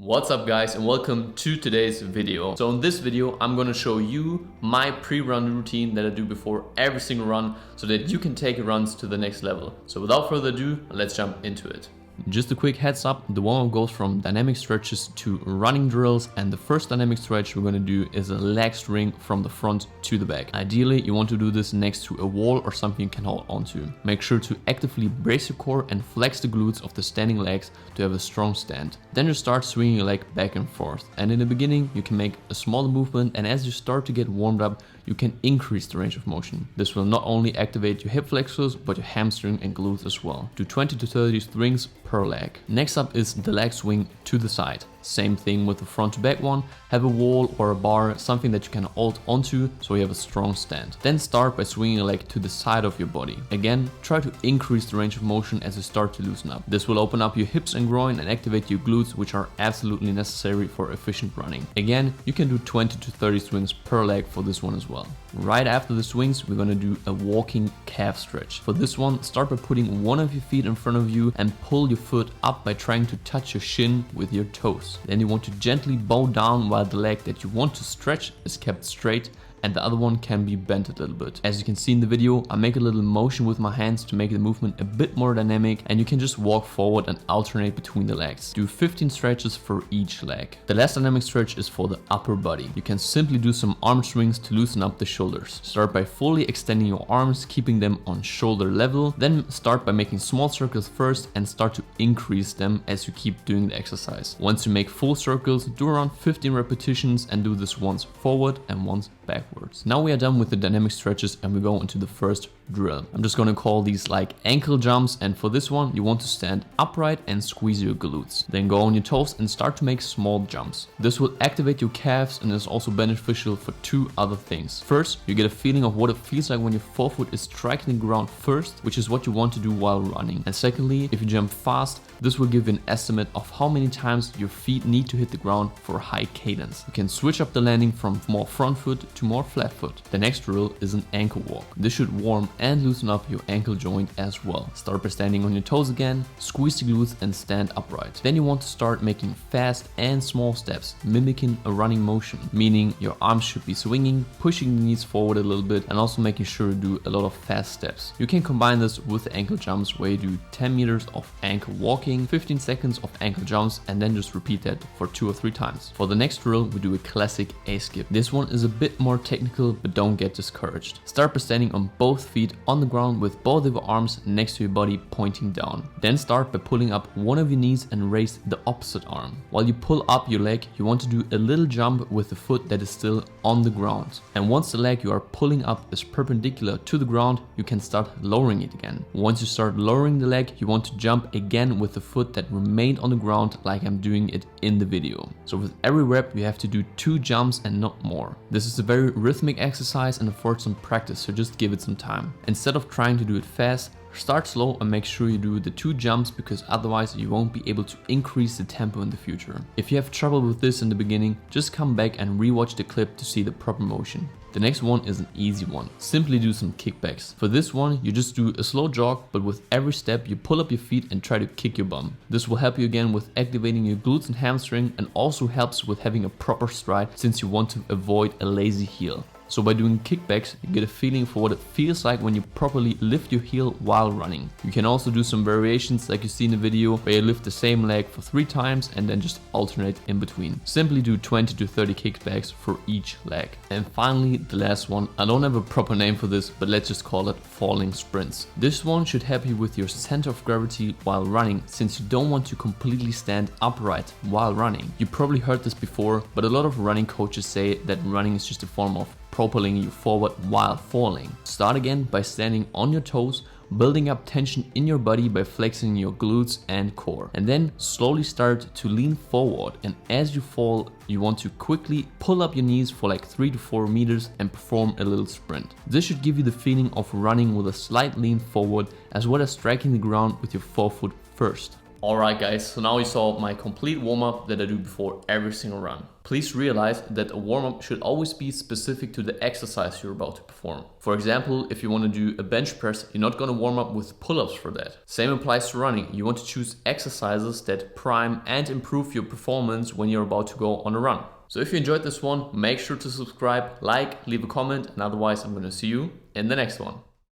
What's up guys and welcome to today's video. So in this video I'm going to show you my pre-run routine that I do before every single run so that you can take your runs to the next level. So without further ado, let's jump into it. Just a quick heads up, the warm-up goes from dynamic stretches to running drills, and the first dynamic stretch we're going to do is a leg string from the front to the back. Ideally, you want to do this next to a wall or something you can hold onto. Make sure to actively brace your core and flex the glutes of the standing legs to have a strong stand. Then you start swinging your leg back and forth, and in the beginning you can make a smaller movement, and as you start to get warmed up you can increase the range of motion. This will not only activate your hip flexors but your hamstring and glutes as well. Do 20 to 30 swings per leg. Next up is the leg swing to the side. Same thing with the front to back one. Have a wall or a bar, something that you can hold onto so you have a strong stand. Then start by swinging your leg to the side of your body. Again, try to increase the range of motion as you start to loosen up. This will open up your hips and groin and activate your glutes, which are absolutely necessary for efficient running. Again, you can do 20 to 30 swings per leg for this one as well. Right after the swings, we're gonna do a walking calf stretch. For this one, start by putting one of your feet in front of you and pull your foot up by trying to touch your shin with your toes. Then you want to gently bow down while the leg that you want to stretch is kept straight and the other one can be bent a little bit. As you can see in the video, I make a little motion with my hands to make the movement a bit more dynamic, and you can just walk forward and alternate between the legs. Do 15 stretches for each leg. The last dynamic stretch is for the upper body. You can simply do some arm swings to loosen up the shoulders. Start by fully extending your arms, keeping them on shoulder level. Then start by making small circles first and start to increase them as you keep doing the exercise. Once you make full circles, do around 15 repetitions and do this once forward and once backwards. Now we are done with the dynamic stretches and we go into the first drill. I'm just gonna call these like ankle jumps, and for this one you want to stand upright and squeeze your glutes. Then go on your toes and start to make small jumps. This will activate your calves and is also beneficial for two other things. First, you get a feeling of what it feels like when your forefoot is striking the ground first, which is what you want to do while running. And secondly, if you jump fast, this will give you an estimate of how many times your feet need to hit the ground for a high cadence. You can switch up the landing from more front foot to more flat foot. The next drill is an ankle walk. This should warm and loosen up your ankle joint as well. Start by standing on your toes again, squeeze the glutes and stand upright. Then you want to start making fast and small steps, mimicking a running motion, meaning your arms should be swinging, pushing the knees forward a little bit, and also making sure you do a lot of fast steps. You can combine this with ankle jumps where you do 10 meters of ankle walking, 15 seconds of ankle jumps, and then just repeat that for 2 or 3 times. For the next drill, we do a classic A-skip. This one is a bit more technical, but don't get discouraged. Start by standing on both feet on the ground with both of your arms next to your body pointing down. Then start by pulling up one of your knees and raise the opposite arm. While you pull up your leg, you want to do a little jump with the foot that is still on the ground. And once the leg you are pulling up is perpendicular to the ground, you can start lowering it again. Once you start lowering the leg, you want to jump again with the foot that remained on the ground like I'm doing it in the video. So with every rep, you have to do 2 jumps and not more. This is a very rhythmic exercise and affords some practice, so just give it some time. Instead of trying to do it fast, start slow and make sure you do the 2 jumps, because otherwise you won't be able to increase the tempo in the future. If you have trouble with this in the beginning, just come back and rewatch the clip to see the proper motion. The next one is an easy one. Simply do some kickbacks. For this one, you just do a slow jog, but with every step you pull up your feet and try to kick your bum. This will help you again with activating your glutes and hamstring, and also helps with having a proper stride since you want to avoid a lazy heel. So by doing kickbacks, you get a feeling for what it feels like when you properly lift your heel while running. You can also do some variations like you see in the video, where you lift the same leg for 3 times and then just alternate in between. Simply do 20 to 30 kickbacks for each leg. And finally, the last one. I don't have a proper name for this, but let's just call it falling sprints. This one should help you with your center of gravity while running, since you don't want to completely stand upright while running. You probably heard this before, but a lot of running coaches say that running is just a form of propelling you forward while falling. Start again by standing on your toes, building up tension in your body by flexing your glutes and core. And then slowly start to lean forward, and as you fall, you want to quickly pull up your knees for like 3 to 4 meters and perform a little sprint. This should give you the feeling of running with a slight lean forward, as well as striking the ground with your forefoot first. Alright guys, so now you saw my complete warm-up that I do before every single run. Please realize that a warm-up should always be specific to the exercise you're about to perform. For example, if you want to do a bench press, you're not going to warm up with pull-ups for that. Same applies to running. You want to choose exercises that prime and improve your performance when you're about to go on a run. So if you enjoyed this one, make sure to subscribe, like, leave a comment, and otherwise I'm going to see you in the next one.